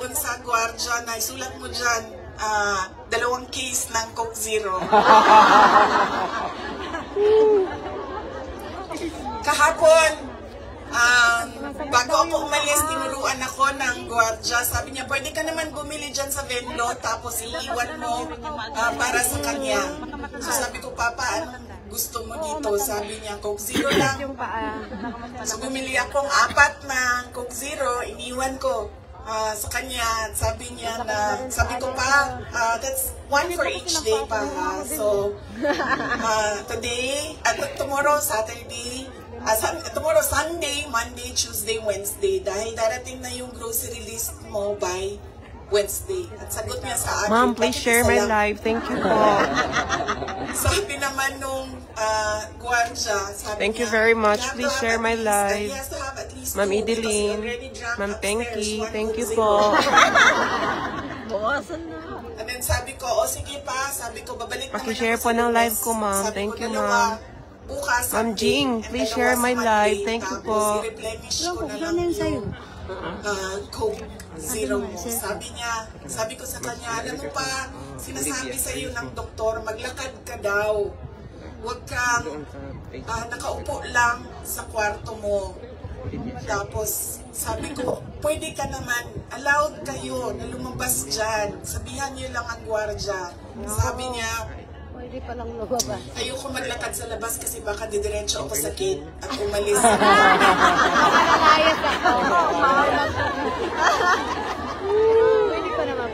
doon sa gwardiya na isulat mo dyan, 2 case ng Coke Zero. Kahapon, bago ako umalis, tinuruan ako ng gwardiya. Sabi niya, pwede ka naman bumili dyan sa Venlo, tapos iiwan mo para sa kanya. So sabi ko, Papa, anong gusto mo dito? Sabi niya, Coke Zero lang. So bumili akong 4 na Coke Zero, iniwan ko sa kanya. Sabi niya na, sabi ko pa, that's 1 for each day pa. So today, tomorrow, Saturday, tomorrow, Sunday, Monday, Tuesday, Wednesday. Dahil darating na yung grocery list mo by Wednesday. At sagot niya sa akin, Ma'am, please share my live. Thank you po. Sabi naman nung gwardiya, sabi Thank you niya, very much. "You Please have to share have my at least- live." he has to have at least Ma'am 2 because he Idelin, already drank Ma'am upstairs, Tenki, 1 thank you Coke po. Zero. And then sabi ko, sige pa, sabi ko, babalik naman Paki-share ako po sa ng Lunes. live ko, ma'am. Sabi Thank ko, you, 2 ma'am. bukas, Ma'am Sunday, Jing, and please 2 share sa my Monday. live. Thank you Tapos, po. i-replenish ko na lang yung Coke Zero mo. Sabi ko sa kanya, alam mo pa, sinasabi sa iyo ng doktor, maglakad ka daw. Huwag kang nakaupo lang sa kwarto mo. Tapos, sabi ko, pwede ka naman, allowed kayo na lumabas dyan. Sabihan niyo lang ang gwardiya. Sabi niya, Pwede pa lang lumabas. ayoko maglakad sa labas kasi baka didiretso ako sa gate at umalis. Nakalayas ako. Pwede pa naman.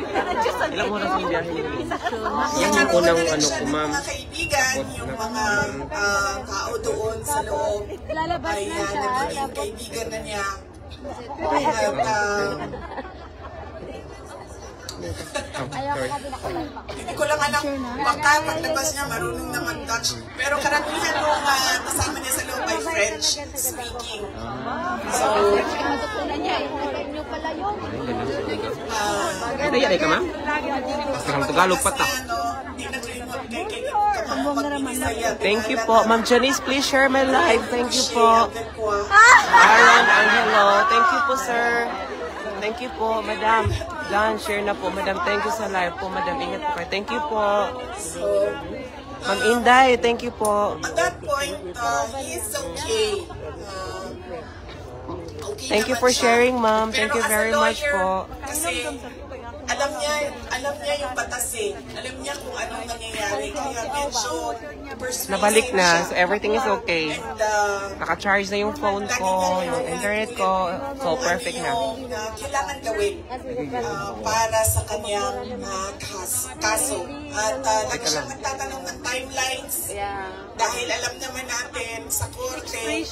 Ilang oras yung biyahe niyo? Yung Yung unang na ano siya ko, ng ma'am. mga kaibigan, yung mga tao doon sa loob, Lalabas ay na siya. naging kaibigan na niya. At Ayaw ko na pinakabalik. hindi ko lang alam, baka paglabas niya marunong na mag-Dutch. Pero karamihan nung kasama niya sa loob ay French speaking. So, Matutunan niya eh. Inyo pala yun. Ay, ka, ma'am? Basta Tagalog pa ta. Thank you po. Ma'am Janice, please share my live. Thank you po. Aaron, hello. Thank you po, sir. Thank you po, madam. John, share na po, madam. Thank you sa live po, madam. Ingat po kayo. Thank you po. Ma'am Inday, thank you po. At that point, he is okay. Okay Thank you naman for siya. sharing, ma'am. Thank Pero you as a very much lawyer, po. Kasi alam niya yung batas eh. Alam niya kung anong nangyayari. Kaya medyo persuasive Nabalik na, siya. so everything is okay. And Naka-charge na yung phone ko, yung internet ko. So, perfect na. yung kailangan gawin para sa kanyang kaso. At lagi siyang nagtatanong ng timelines. Dahil alam naman natin sa korte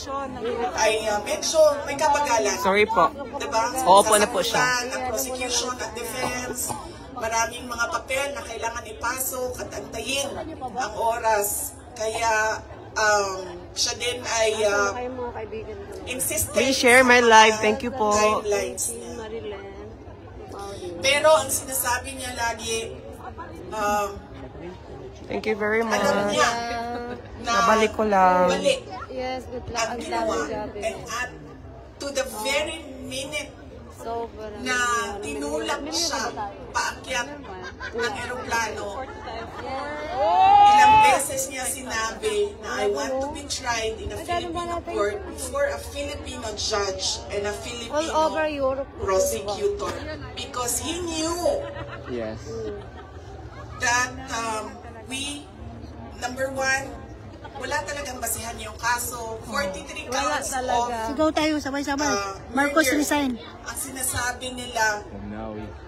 ay medyo may kabagalan. Sorry po. Diba? Oo po na po siya. Ang prosecution at defense, maraming mga papel na kailangan ipasok at antayin ang oras. Kaya siya din ay insistent. Please share my live. Thank you po. Timelines niya. Pero ang sinasabi niya lagi, Thank you very much. alam niya na Nabalik ko lang. mali Yes, good luck. ang Ang ginawa. dami job eh. And at to the very minute Sobrang. na tinulak siya paakyat ng eroplano, ilang beses niya sinabi na I want to be tried in a Filipino court before a Filipino judge and a All over Filipino Europe. prosecutor because he knew Yes. that number one, wala talagang basihan yung kaso. 43 counts of Sigaw tayo, sabay-sabay. Marcos murder. resign. Ang sinasabi nila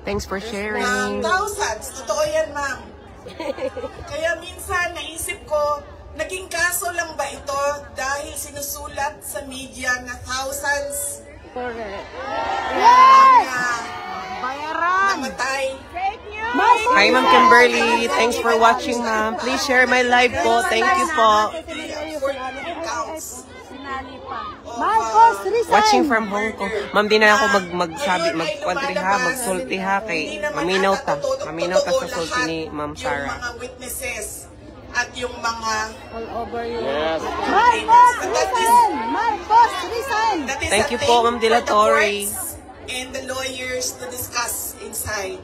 Thanks for na sharing. thousands. Totoo yan, ma'am. Kaya minsan naisip ko, naging kaso lang ba ito dahil sinusulat sa media na thousands Correct. na namatay. Hi, Ma'am Kimberly. Thanks for watching, ma'am. Please share my live po. Thank you po. 43 counts. Marcos resign. Watching from Hong Kong. Ma'am, di na ako magkwantri ha, magsulti ha, kay maminaw ta. Maminaw ta sa sulti ni Ma'am Yung Sarah. mga witnesses at yung mga All over Europe. Marcos resign. Marcos resign. that is Thank a you po, thing Ma'am Dela for the Torre. courts and the lawyers to discuss in inside.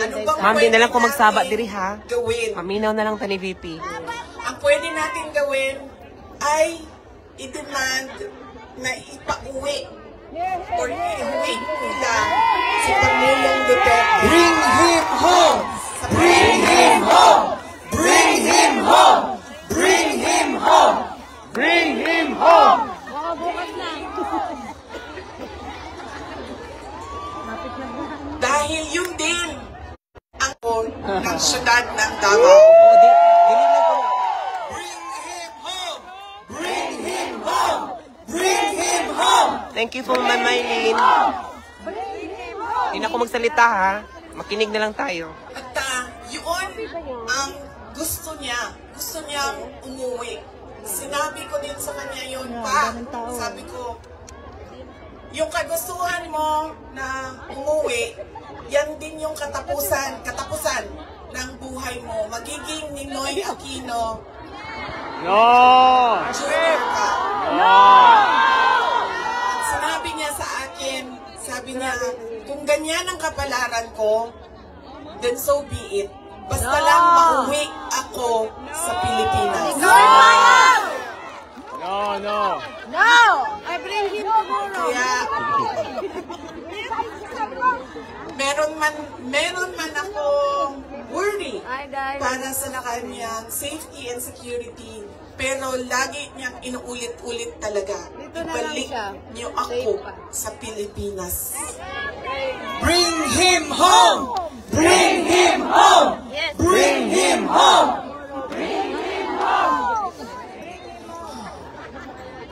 Ano bang Ma'am, di pwede na lang ko magsaba natin diri ha. gawin? Paminaw na lang ta ni VP. Ang pwede natin gawin ay i-demand na ipauwi or iuwi nila si Pangulong Duterte. Bring him home! Bring him home! Bring him home! Bring him home! Bring him home! Dahil yun din ang ng syudad ng Davao. Oh, dili lang ko. Bring him home! Bring him home! Bring him home! Thank you po, Ma'am Maylene. Hindi na ako magsalita ha. Makinig na lang tayo. At yun ang gusto niya. Gusto niyang umuwi. Sinabi ko din sa kanya yun pa. Sabi ko, yung kagustuhan mo na umuwi, yan din yung katapusan ng buhay mo. Magiging Ninoy Aquino. No! Junior ka. No! At sinabi niya sa akin, sabi niya, kung ganyan ang kapalaran ko, then so be it. Basta lang mauwi ako sa Pilipinas. No! No! I bring him tomorrow. Kaya, meron man akong worry para sa kanyang safety and security. Pero lagi niyang inuulit-ulit talaga. Ibalik niyo ako sa Pilipinas. Bring him home! Bring him home! Bring him home!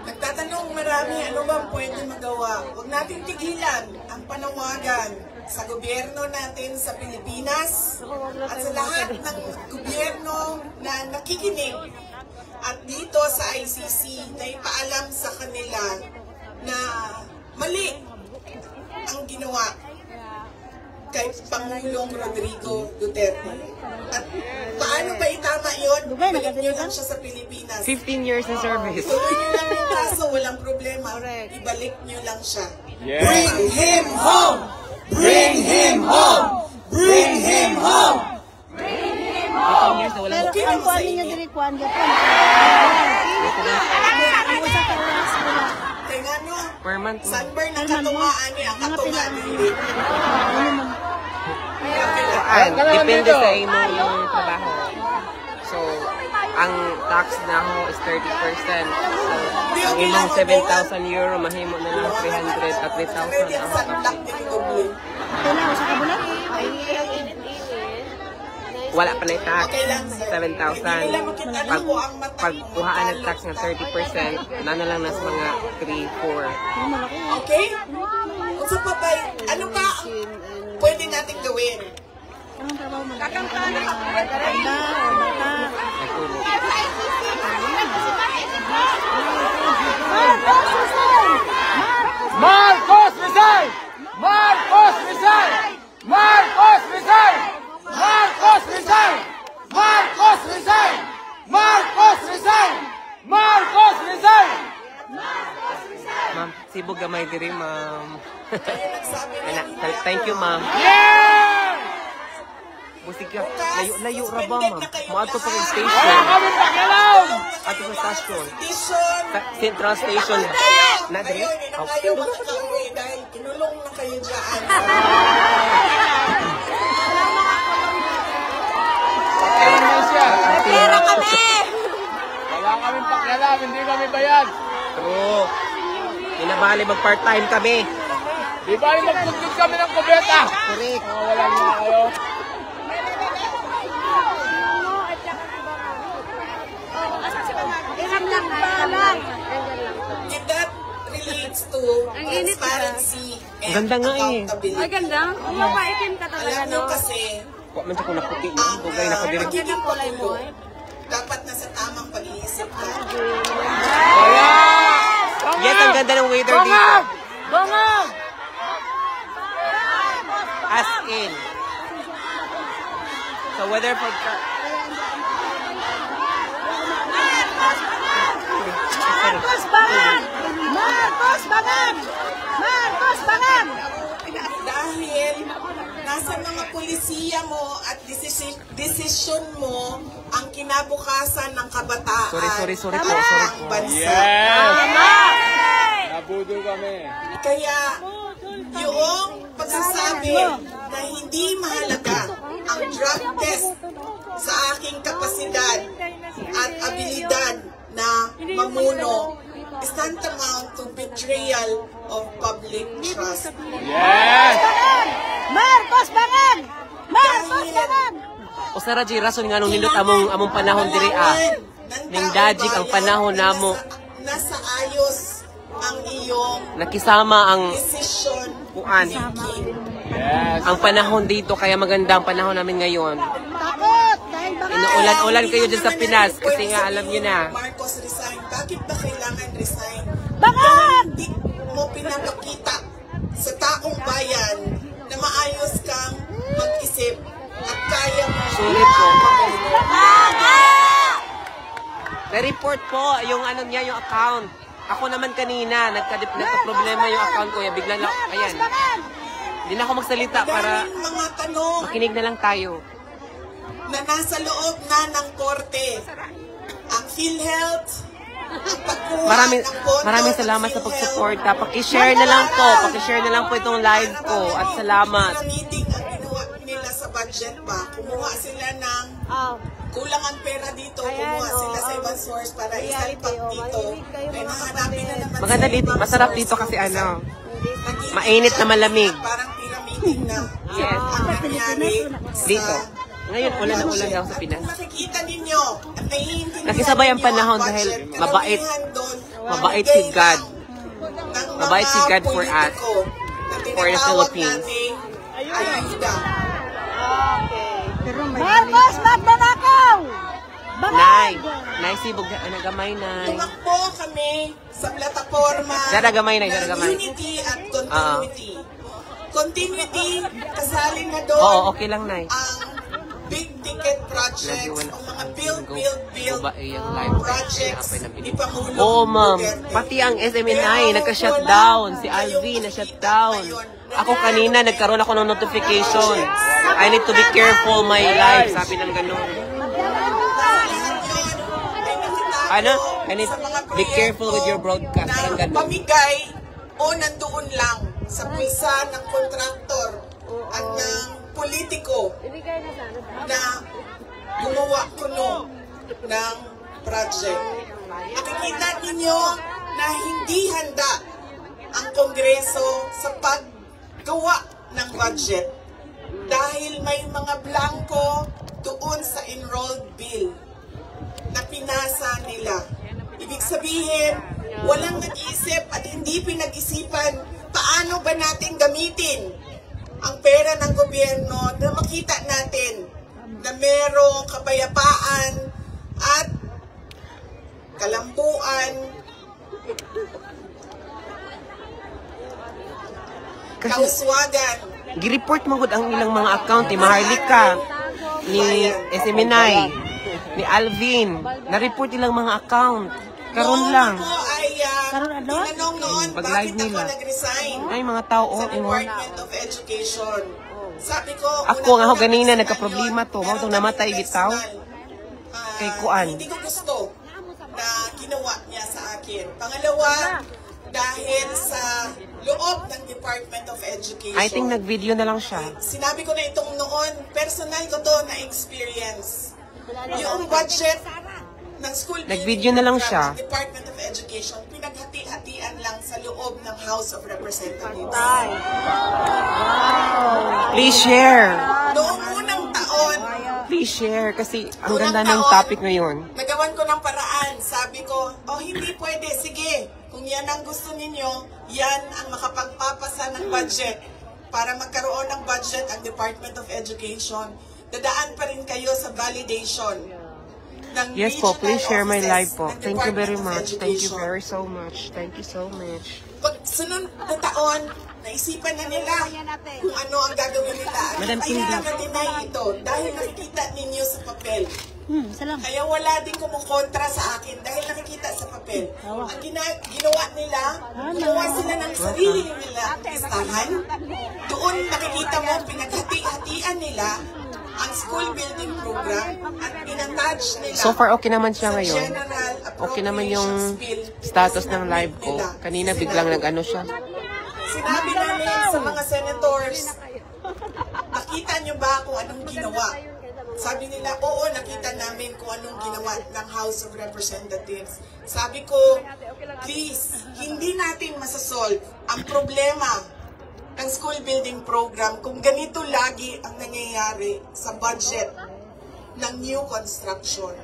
Nagtatanong marami, ano bang pwede magawa? Huwag natin tigilan ang panawagan sa gobyerno natin sa Pilipinas at sa lahat ng gobyerno na nakikinig at dito sa ICC na ipaalam sa kanila na mali ang ginawa kay Pangulong Rodrigo Duterte. At paano ba itama yun? Balik nyo lang siya sa Pilipinas. 15 years na service. Tuloy nyo lang yung kaso, walang problema. Ibalik nyo lang siya. Bring him home! Bring him home! Bring him home! 15 years na wala. Pero Okay ang lang kuha sa ninyo inyo. diri kuan gyapon. Ang usa ka oras wala. Kaya nga no, Per month. sunburn ang katungaan niya, ang katungaan niya. Depende sa imong trabaho. So, ang tax na ho is 30%. So, ang imong 7,000 euro, mahimo na lang 300 at 3,000 Pwede ang ang sunlock din doble. Kaya usa ka bulan. wala pa na yung tax. Okay lang. 7,000. Pag kuhaan ng tax na 30%, na lang nas mga 3-4. Okay? Kung sa papay, ano pa ang pwede natin gawin? Anong trabaho mo? Kakantana ka. Kakanta o bata. Nagtulog. Marcos resign! Marcos resign! Marcos resign! Marcos resign! Marcos resign! Marcos resign! Marcos resign! Ma'am, sibog gamay diri, ma'am. Kaya nagsabi niya, Thank you, ma'am. Yeah! Musik ka. Layo ra ba, ma'am? Maadto sa Wala station. kami pakialam! Ato sa station. Edition. Central Station. Na diri? Ngayon, hindi na kayo makakauwi dahil kinulong na kayo dyan. Pakialam na siya. Pero kami! Wala kami pakialam, hindi kami bayad. True. Inabali mag-part-time kami. Di ba yung magpugtog kami ng kubeta? Correct. Wala niya kayo. If that relates to transparency and Ganda nga eh. accountability. Ay, ganda. Mapaitim ka talaga, Alam nyo no? kasi, Wa man sa ko naputi. ang Bugay na ko diri. pagiging pangulo, dapat nasa tamang pag-iisip ka. Wala! Yes, ang ganda ng weather dito. Bangag! As in. So weather forecast. Marcos Bangan! Marcos Bangan! Marcos Bangan! Dahil nasa polisiya mo at desisyon mo ang kinabukasan ng kabataan Sorry po. ng bansa. Nabudol kami. Kaya yung pagsasabi na hindi mahalaga ang drug test sa aking kapasidad at abilidad na mamuno is tantamount to betrayal of public trust. Yes! Marcos Bangan! Marcos Dahil Bangan! O sa radyo, rason nga nung nindot among panahon diri Ning dajig ang panahon namo. Nasa ayos ang iyong Nakisama ang decision kuan. Yes! Ang panahon dito, kaya maganda ang panahon namin ngayon. Takot! Dahil Bangan! Inuulan-ulan kayo dyan sa Pinas kasi nga alam niyo na. Marcos resign. Bakit ba kailangan resign? Bangan! Hindi mo pinapakita sa taong bayan na maayos kang mag-isip at kaya mo. Sorry po. Na-report po yung ano niya, yung account. Ako naman kanina, nagka-problema yung account ko. Bigla lang, ayan. Hindi na ako magsalita para Daming mga tanong makinig na lang tayo. na nasa loob na ng korte. Ang PhilHealth, ang pagkuha Maraming ng pondo maraming ng salamat sa PhilHealth, pagsuporta. Paki-share na lang po. Paki-share na lang po itong live ko. At salamat. Meeting ang ginawa nila sa budget pa. Kumuha sila ng kulang ang pera dito. Kumuha sila sa ibang source para isalpak dito. Ay nahanapin na naman Maganda sa dito. ibang Masarap source. dito kasi ano. Naging Mainit na malamig. Parang pyramiding na. Yes. Ang nangyari Dito. sa Ngayon, ulan na ulan daw sa Pinas. Kung makikita ninyo at naiintindihan Nakisabay ang ninyo panahon budget, dahil mabait. karamihan doon, Mabait namigay si God. ng Mabait si mga God for us. politiko na For the tinatawag Philippines. nating ayuda. Marcos Magnanakaw! Nay. Nay, sibog. Nagamay, Nay. Tumakbo kami sa plataforma Dadagamay na, ng dadagamay. unity at continuity. Continuity, kasali na doon Oo, okay lang, Nay. ang big ticket projects o mga build Babae yung live. projects ni Pangulong Oo, ma'am. Duterte. Pati ang SMNI, nagka-shutdown. Si Alvin, na-shutdown. Ako kanina, nagkaroon ako ng notification. I need to be careful my life. Sabi ng ganun. Ano? I need be careful with your broadcast. Parang Na ganun. pamigay o nandoon lang sa pulsa ng kontraktor at ng politiko na gumawa kuno ng project. Makikita ninyo na hindi handa ang Kongreso sa paggawa ng budget dahil may mga blanco doon sa enrolled bill na pinasa nila. Ibig sabihin, walang nag-iisip at hindi pinag-isipan paano ba natin gamitin ang pera ng gobyerno na makita natin na merong kapayapaan at kalambuan, Kasi, kauswagan. gireport mo gud ang ilang mga account ni Maharlika, ni SMNI, ni Alvin. Na-report ilang mga account. Karon lang. Noong ako ay tinanong noon, Pag bakit live ako nila. nag-resign Ay, mga tao, sa oh, Department of Education. Sabi ko, Ako nga, ako ganina, nagka-problema to. Mao tong namatay bitaw. Kay Kuan. Hindi ko gusto na ginawa niya sa akin. Pangalawa, dahil sa loob ng Department of Education. I think nag-video na lang siya. Sinabi ko na itong noon, personal ko to na experience. Yung budget ng school Nag-video na lang building siya. ng Department of Education, pinaghati-hatian lang sa loob ng House of Representatives. Please share. Noong unang taon, Please share kasi ang Unang ganda ng taon, topic ngayon. nagawan ko ng paraan. Sabi ko, oh hindi pwede, sige. Kung yan ang gusto ninyo, yan ang makapagpapasa ng budget. Para magkaroon ng budget ang Department of Education, dadaan pa rin kayo sa validation ng Yes po, regional please share my offices live po. ng Thank you very Department of much. Thank you Education. very so much. Thank you so much. Pag sunod na taon, naisipan na nila kung ano ang gagawin nila. Madam Kaya Cindy. naka-deny ito dahil nakikita ninyo sa papel Isa lang. Kaya wala din kumukontra sa akin dahil nakikita sa papel. Ang ginawa nila, gumawa sila ng sarili nila listahan. Doon nakikita mo, pinaghati-hatian nila ang school building program at inattach nila. So far, okay naman siya sa ngayon. General Okay naman yung Appropriations Bill status na ng live ko. nila. Kanina biglang nag-ano siya. Sinabi namin sa mga senators, nakita niyo ba kung anong ginawa? Sabi nila, oo, nakita namin kung anong ginawa ng House of Representatives. Sabi ko, please, hindi natin masasolve ang problema ng school building program kung ganito lagi ang nangyayari sa budget ng new construction.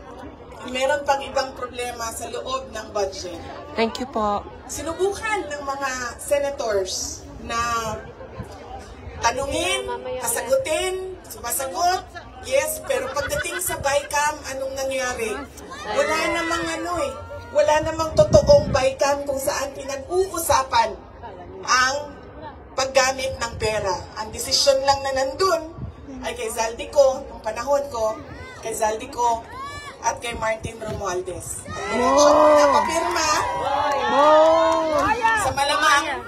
Meron pang ibang problema sa loob ng budget. Thank you po. Sinubukan ng mga senators na tanungin, kasagutin, sumasagot, yes, pero pagdating sa BICAM, anong nangyari? Wala namang wala namang totoong BICAM kung saan pinag-uusapan ang paggamit ng pera. Ang desisyon lang na nandun ay kay Zaldico, nung panahon ko, kay Zaldico, at kay Martin Romualdez. Napapirma sa malamang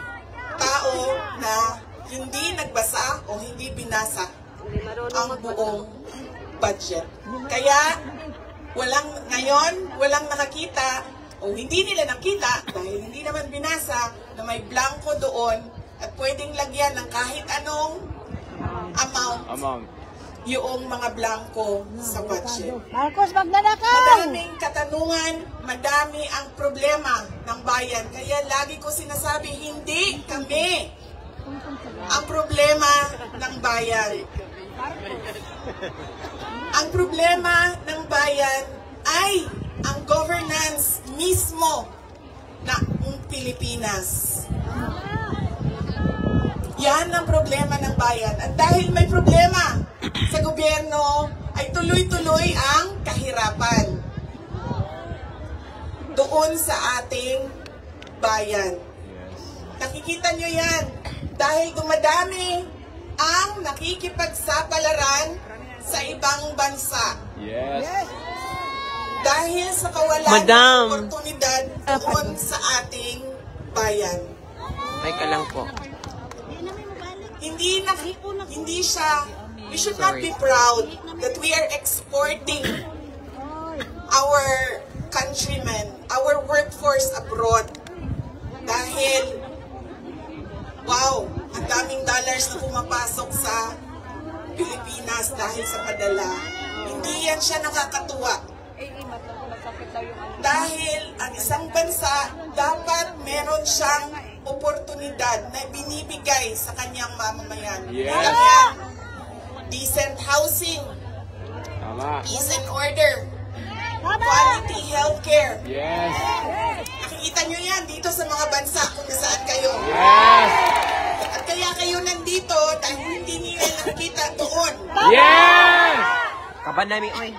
tao na hindi nagbasa o hindi binasa ang buong budget. Kaya walang nakakita o hindi nila nakita dahil hindi naman binasa na may blanco doon at pwedeng lagyan ng kahit anong amount yung mga blanco sa budget. Marcos, magnanakaw! Madaming katanungan, madami ang problema ng bayan. Kaya lagi ko sinasabi, hindi kami ang problema ng bayan. Ang problema ng bayan ay ang governance mismo ng Pilipinas. Yan ang problema ng bayan. At dahil may problema sa gobyerno, ay tuloy-tuloy ang kahirapan doon sa ating bayan. Nakikita nyo yan. Dahil dumadami ang nakikipagsapalaran sa ibang bansa. Yes. Dahil sa kawalan Madam. ng oportunidad doon sa ating bayan. Teka lang po. Hindi siya, we should not be proud that we are exporting our countrymen, our workforce abroad. Dahil, wow, ang daming dollars na pumapasok sa Pilipinas dahil sa padala. Hindi yan siya nakakatuwa. Dahil ang isang bansa, dapat meron siyang oportunidad na binibigay sa kanyang mamamayan. Yes. Kaya, decent housing, Tama. peace and order, quality healthcare. Yes. Nakikita nyo yan dito sa mga bansa kung nasaan kayo. Yes. At kaya kayo nandito dahil hindi nila nakikita doon. Yes. Kaban namin, oy.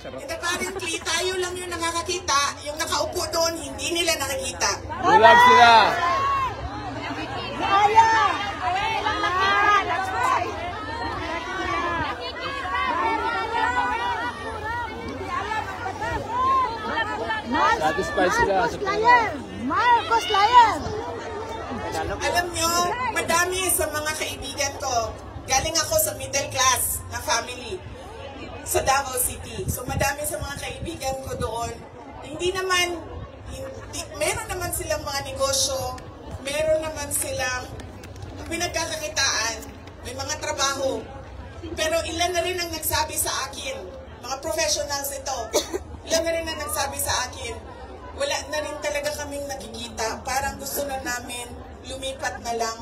Ito apparently, tayo lang yung nakakakita, yung nakaupo doon, hindi nila nakikita. Bulag sila. Satisfied sila sa pera. Marcos Layan! Alam nyo, madami sa mga kaibigan ko, galing ako sa middle class na family sa Davao City. So madami sa mga kaibigan ko doon, meron naman silang mga negosyo, meron naman silang pinagkakakitaan, may mga trabaho. Pero ilan na rin ang nagsabi sa akin, mga professionals ito, ilan na rin ang nagsabi sa akin, wala na rin talaga kaming nakikita, parang gusto na namin lumipat na lang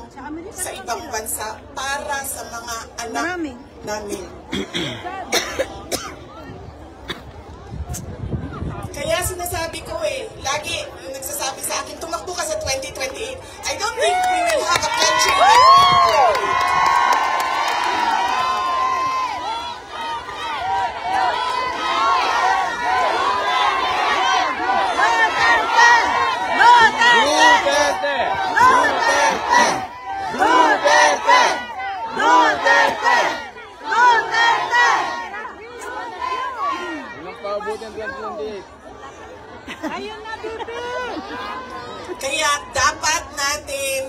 sa ibang bansa para sa mga anak namin. Kaya sinasabi ko lagi yung nagsasabi sa akin, tumakbo ka sa 2028. I don't think we will have a country in 2028. Ayun na, Bibi! Kaya dapat natin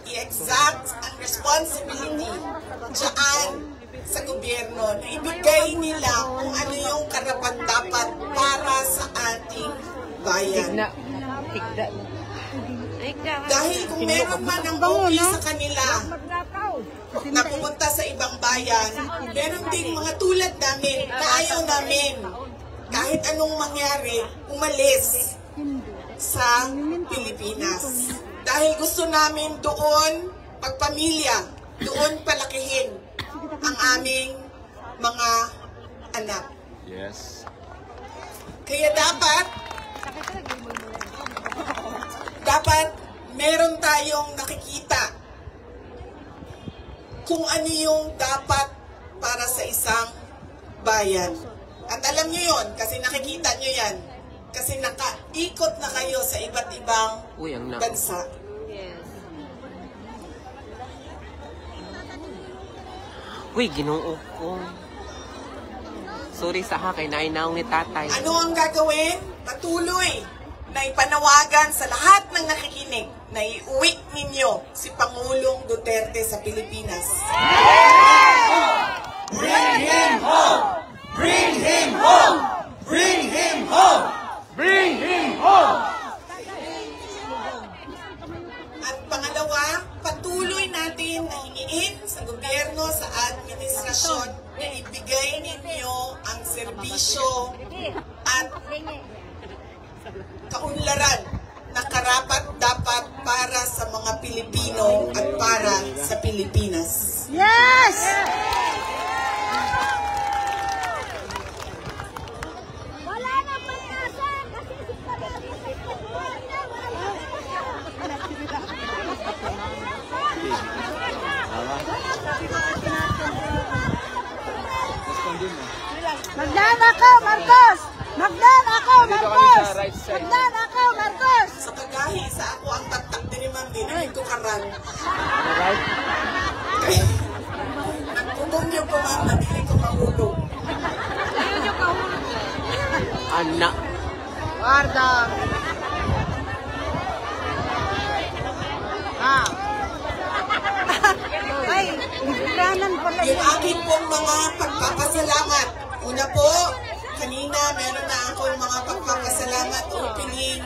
i-exact ang responsibility dyan sa gobyerno na ibigay nila kung ano yung karapat-dapat para sa ating bayan. Dahil kung meron man ang okay sa kanila na pumunta sa ibang bayan, meron ding mga tulad namin na ayaw namin kahit anong mangyari, umalis sa Pilipinas. Dahil gusto namin doon, pagpamilya, doon palakihin ang aming mga anak. Yes. Kaya dapat meron tayong nakikita kung ano yung dapat para sa isang bayan. At alam nyo yun, kasi nakikita nyo yan. Kasi nakaikot na kayo sa iba't ibang bansa. Uy, Ginoo ko. Sorry sa kay nainaw ni tatay. Ano ang gagawin? Patuloy na ipanawagan sa lahat ng nakikinig na iuwi ninyo si Pangulong Duterte sa Pilipinas. Bring him home! Bring him home! Bring him home! Bring him home! At pangalawa, patuloy natin na hingiin sa gobyerno, sa administrasyon na ibigay ninyo ang serbisyo at kaunlaran na karapat-dapat para sa mga Pilipino at para sa Pilipinas. Yes! Wala na pag-asa kasi Magdan ako, Marcos! Magdan ako, Marcos! Magdan ako, Marcos! Sa kagahi, sa ako ang taktak din ni Ma'am din, ay ko karan. Nagpupong niyo po Ma'am, nabili ko mahulog. Anak. Guarda! Ah! Ay, ligtanan pala Yung akin pong mga pagpapasalamat. Una po, kanina meron na akong mga pagpapasalamat opening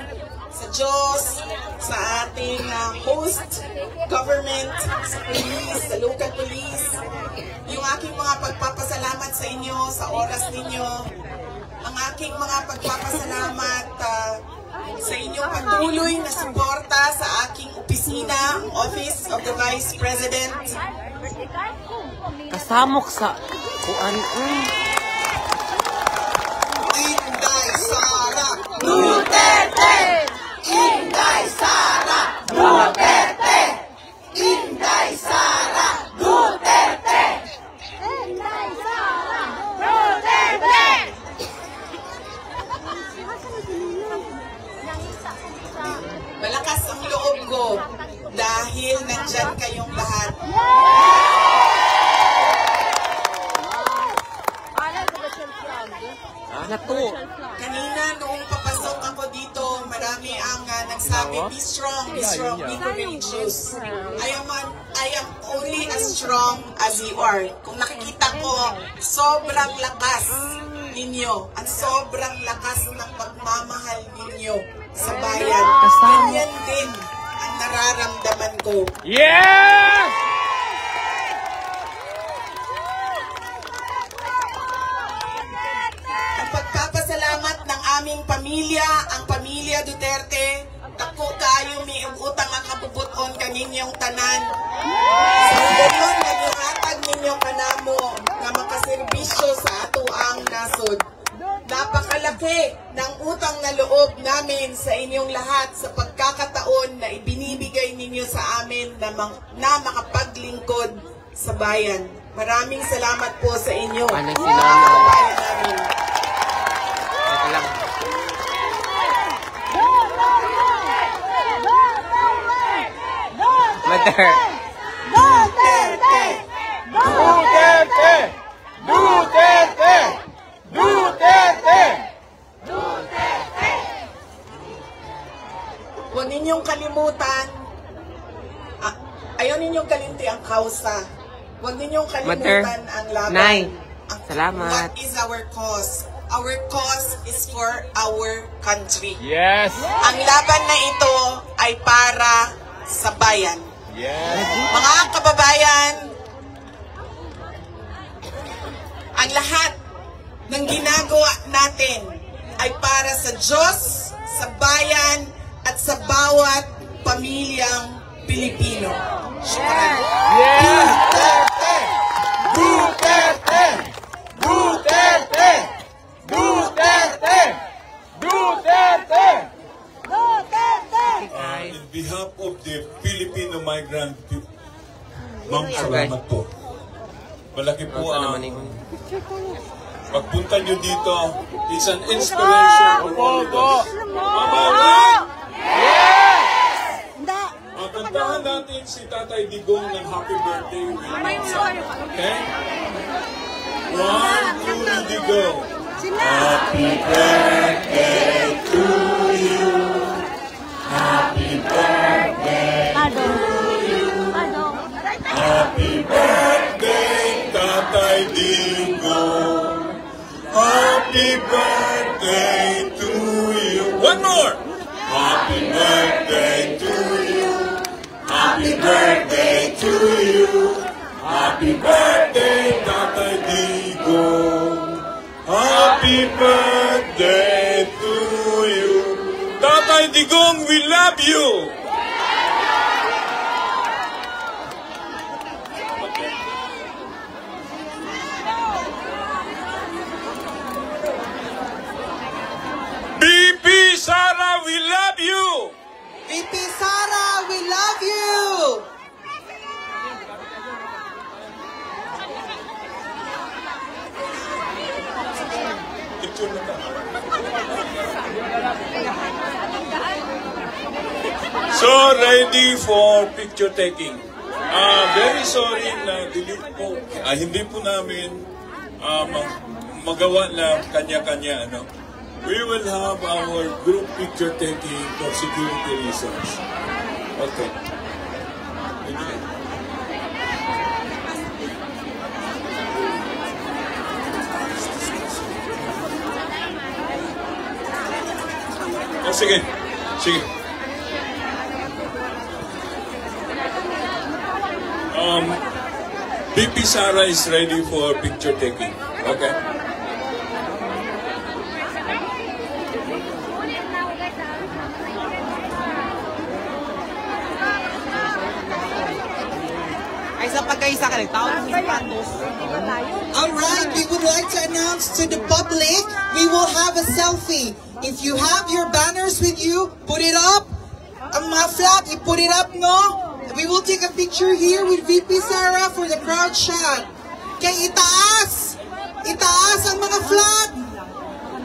sa Diyos, sa ating host government, sa police, sa local police. Yung aking mga pagpapasalamat sa inyo, sa oras ninyo. Ang aking mga pagpapasalamat sa inyong patuloy na suporta sa aking opisina, Office of the Vice President. Kasamok sa kuan. Inday Sara Duterte! Inday Sara Duterte! Inday Sara Duterte! Inday Sara Duterte! Malakas ang loob ko dahil nandyan kayong lahat. Nato. Kanina noong papasok ako dito, marami ang nagsabi, be strong, be courageous. I am only as strong as you are. Kung nakikita ko, sobrang lakas ninyo at sobrang lakas ng pagmamahal ninyo sa bayan. Ganyan din ang nararamdaman ko. Yes! Ang pagpapasalamat ng aming pamilya, ang pamilya Duterte, dako kayo may utang ang kabubuton kaninyong tanan. Sa gayon, naghatag ninyo kanamo na makaserbisyo sa ato ang nasod. Napakalaki ng utang na loob namin sa inyong lahat sa pagkakataon na ibinibigay ninyo sa amin na makapaglingkod sa bayan. Maraming salamat po sa inyo. Ano sila? Bayan namin. Ito lang. Mother. Duterte! Duterte! Duterte! Duterte! ninyong kalimutan, ayaw ninyong kalimti ang kausa. Huwag ninyong kalimutan ang laban. Nay, Ang- salamat. What is our cause? Our cause is for our country. Yes. Ang laban na ito ay para sa bayan. Yes. Mga kababayan, ang lahat ng ginagawa natin ay para sa Diyos, sa bayan, at sa bawat pamilyang Pilipino. Shukran. Yes. Duterte. Duterte. Duterte. Duterte. In behalf of the Filipino migrant, ma'am, salamat po. Malaki po ang pagpunta nyo dito. It's an inspiration for all of us. Mama, kantahan natin si Tatay Digong ng Happy Birthday. Okay? 1, 2, Digong. Happy birthday to you. Happy birthday to you. Happy birthday, Tatay Digong. Happy birthday to you. One more. Happy birthday to you. Happy birthday to you. Happy birthday, Tatay Digong. Happy birthday to you. Tatay Digong, we love you. BP Sara, we love you. VP Sara, we love you! Picture na tayo. So, ready for picture taking. Very sorry na delete po. Hindi po namin magawa na kanya-kanya. Ano? We will have our group picture taking for security reasons. Okay. Oh, sige. Sige. BP Sara is ready for picture taking. Okay. Ay, sa pagkaisa ka rin, tao ng sapatos. Alright, we would like to announce to the public, we will have a selfie. If you have your banners with you, put it up. Ang mga flag, put it up, no? We will take a picture here with VP Sara for the crowd shot. Kaya itaas! Itaas ang mga flag!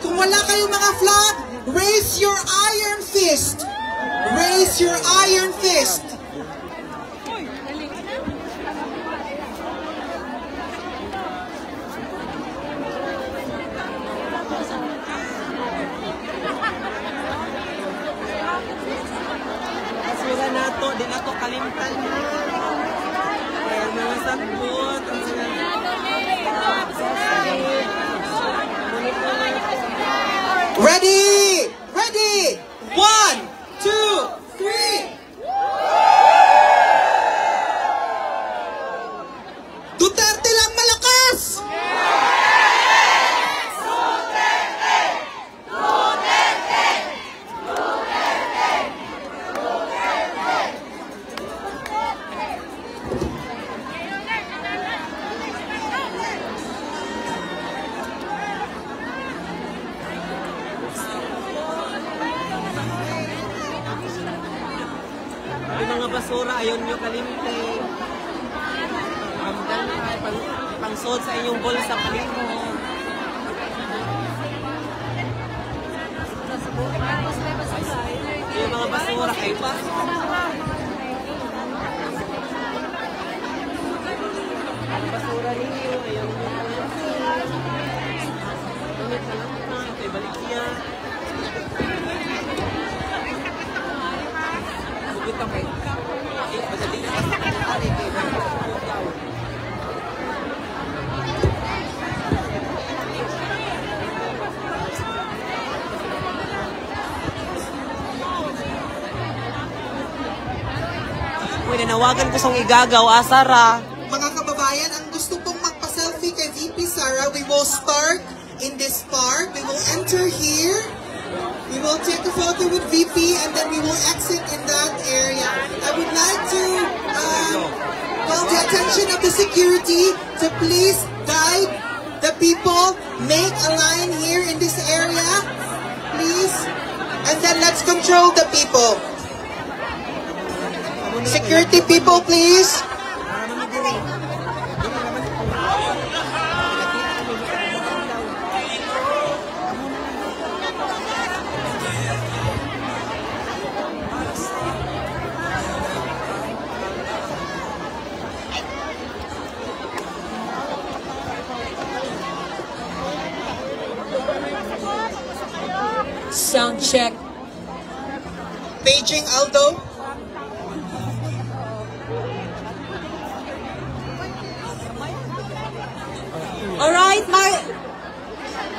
Kung wala kayong mga flag, raise your iron fist! Raise your iron fist! Sila na to, di na to kalimtan na. Kaya mga sagbot. Ready! Ready! 1, 2, 3! Duterte lang malakas! Yung mga basura, ayaw nyo kalimti. Ramdam na, pangsod sa inyong bulsa, palimo. Yung mga basura, kayo pa. Ang basura ninyo, ayaw nyo kalimti. Gamit na lang na, okay, balik niya. Uy, nanawagan ko sang igagaw, Asara. Mga kababayan, ang gusto pong magpa-selfie kay VP Sara, we will start in this park. We will enter here. We will take a photo with VP and then we will exit in that area. I would like to call the attention of the security to please guide the people. Make a line here in this area, please. And then let's control the people. Security people, please. Sound check. Paging Aldo. Alright,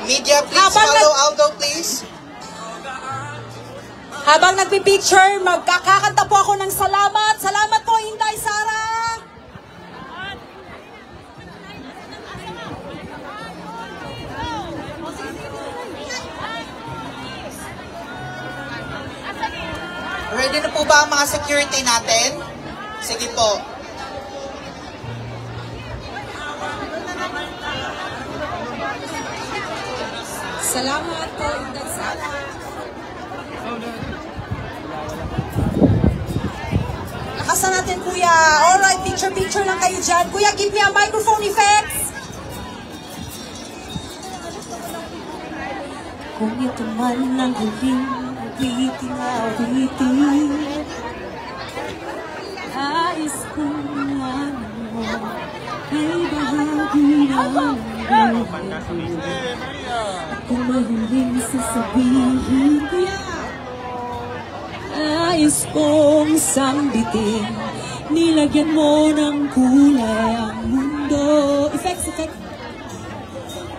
Media, please follow Aldo, please. habang nagpipicture, magkakakanta po ako ng salamat. Salamat po, Inday Sara! Ready na po ba ang mga security natin? Sige po. Salamat po, Inday Sara. Lakasan natin, Kuya. Alright, picture lang kayo dyan. Kuya, give me a microphone effects. Kung ito man ang huling awitin, ayos kong ano mo, ay bahagi ng buhay. Kung mahuling sasabihin, Kuya, ayos kong sambitin, nilagyan mo ng kulay ang mundo. Effects.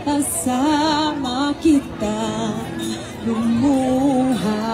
Kasama kita lumuha.